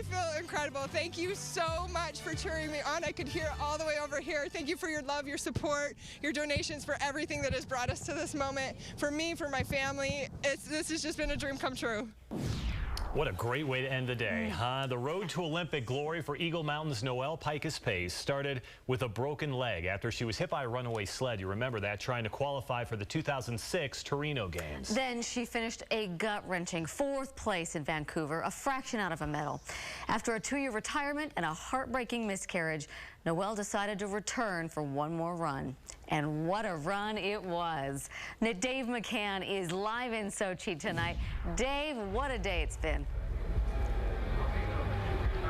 I feel incredible. Thank you so much for cheering me on. I could hear it all the way over here. Thank you for your love, your support, your donations, for everything that has brought us to this moment. For me, for my family, this has just been a dream come true. What a great way to end the day, huh? The road to Olympic glory for Eagle Mountain's Noelle Pikus-Pace started with a broken leg after she was hit by a runaway sled. You remember that, trying to qualify for the 2006 Torino Games. Then she finished a gut-wrenching 4th place in Vancouver, a fraction out of a medal. After a 2-year retirement and a heartbreaking miscarriage, Noelle decided to return for one more run. And what a run it was. Dave McCann is live in Sochi tonight. Dave, what a day it's been.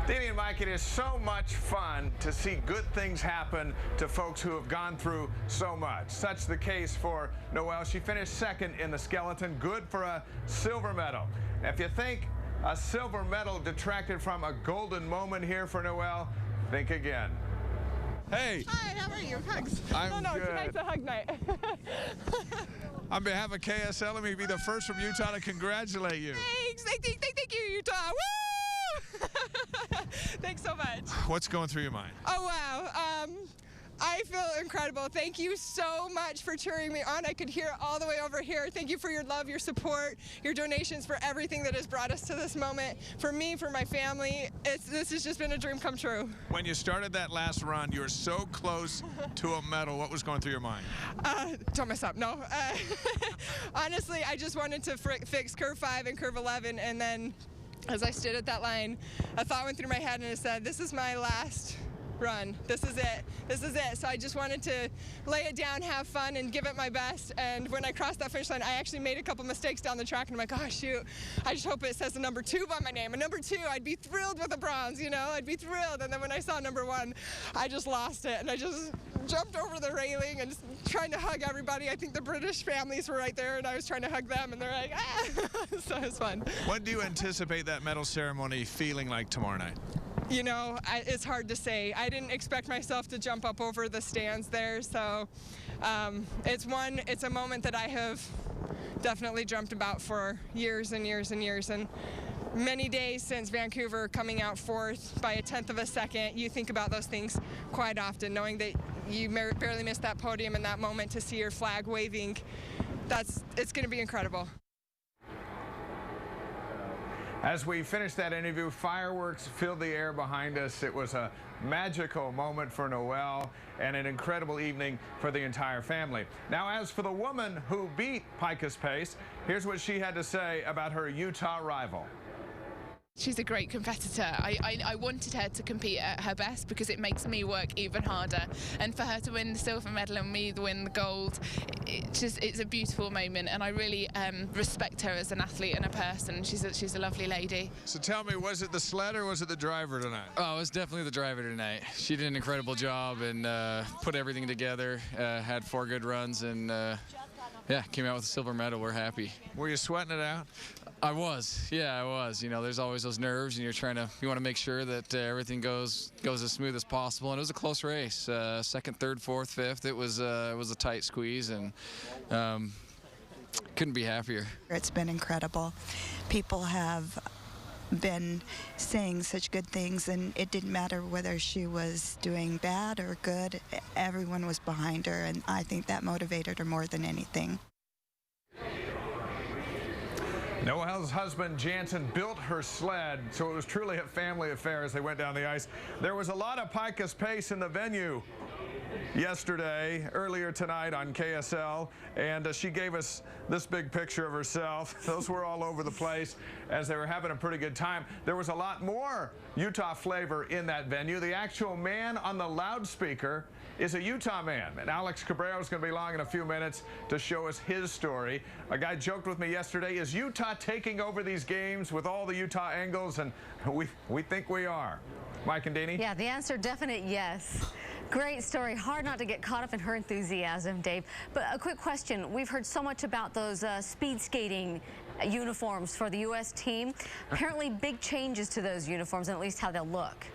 Davey and Mike, it is so much fun to see good things happen to folks who have gone through so much. Such the case for Noelle. She finished 2nd in the skeleton, good for a silver medal. If you think a silver medal detracted from a golden moment here for Noelle, think again. Hey. Hi, how are you? Hugs. I'm good. Tonight's a hug night. On behalf of KSL, let me be the first from Utah to congratulate you. Thanks. Thank you, Utah. Woo! Thanks so much. What's going through your mind? Oh, wow. I feel incredible. Thank you so much for cheering me on. I could hear it all the way over here. Thank you for your love, your support, your donations, for everything that has brought us to this moment. For me, for my family, this has just been a dream come true. When you started that last run, you were so close to a medal. What was going through your mind? Don't mess up, no. Honestly, I just wanted to fix curve 5 and curve 11, and then as I stood at that line, a thought went through my head and it said, this is my last run. This is it. This is it. So I just wanted to lay it down, have fun, and give it my best. And when I crossed that finish line, I actually made a couple mistakes down the track, and I'm like, oh, shoot. I just hope it says the number 2 by my name. And number 2, I'd be thrilled with a bronze, you know? I'd be thrilled. And then when I saw number 1, I just lost it. And I just jumped over the railing and just trying to hug everybody. I think the British families were right there, and I was trying to hug them, and they're like, ah. So it was fun. What do you anticipate that medal ceremony feeling like tomorrow night? You know, it's hard to say. I didn't expect myself to jump up over the stands there, so it's a moment that I have definitely dreamt about for years and years and years. And many days since Vancouver, coming out 4th by a 1/10 of a second, you think about those things quite often, knowing that you barely missed that podium in that moment, to see your flag waving. It's going to be incredible. As we finished that interview, fireworks filled the air behind us. It was a magical moment for Noelle and an incredible evening for the entire family. Now, as for the woman who beat Pikus-Pace, here's what she had to say about her Utah rival. She's a great competitor. I wanted her to compete at her best because it makes me work even harder. And for her to win the silver medal and me to win the gold, it's a beautiful moment. And I really respect her as an athlete and a person. She's a lovely lady. So tell me, was it the sled or was it the driver tonight? Oh, it was definitely the driver tonight. She did an incredible job and put everything together, had 4 good runs, and yeah, came out with a silver medal. We're happy. Were you sweating it out? I was. Yeah, I was. You know, there's always those nerves, and you want to make sure that everything goes as smooth as possible. And it was a close race. 2nd, 3rd, 4th, 5th. It was a tight squeeze, and couldn't be happier. It's been incredible. People have been saying such good things, and it didn't matter whether she was doing bad or good. Everyone was behind her, and I think that motivated her more than anything. Noelle's husband, Jansen, built her sled, so it was truly a family affair as they went down the ice. There was a lot of Pikus-Pace in the venue earlier tonight on KSL, and she gave us this big picture of herself. Those were all over the place as they were having a pretty good time. There was a lot more Utah flavor in that venue. The actual man on the loudspeaker is a Utah man, and Alex Cabrera is going to be along in a few minutes to show us his story. A guy joked with me yesterday, is Utah taking over these games with all the Utah angles? And we think we are. Mike and Deanie? Yeah, the answer, definite yes. Great story. Hard not to get caught up in her enthusiasm, Dave. But a quick question. We've heard so much about those speed skating uniforms for the U.S. team. Apparently big changes to those uniforms, and at least how they'll look.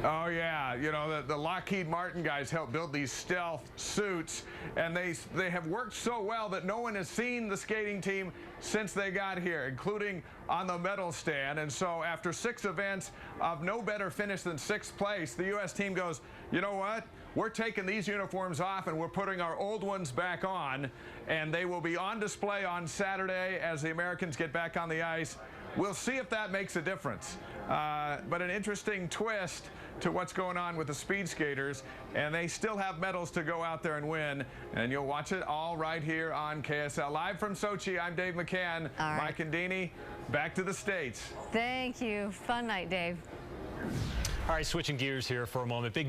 Oh, yeah. You know, the Lockheed Martin guys helped build these stealth suits, and they have worked so well that no one has seen the skating team since they got here, including on the medal stand. And so after 6 events of no better finish than 6th place, the U.S. team goes, you know what? We're taking these uniforms off and we're putting our old ones back on, and they will be on display on Saturday as the Americans get back on the ice. We'll see if that makes a difference. But an interesting twist to what's going on with the speed skaters, and they still have medals to go out there and win. And you'll watch it all right here on KSL. Live from Sochi, I'm Dave McCann. All right. Mike and Deanie, back to the States. Thank you. Fun night, Dave. All right, switching gears here for a moment. Big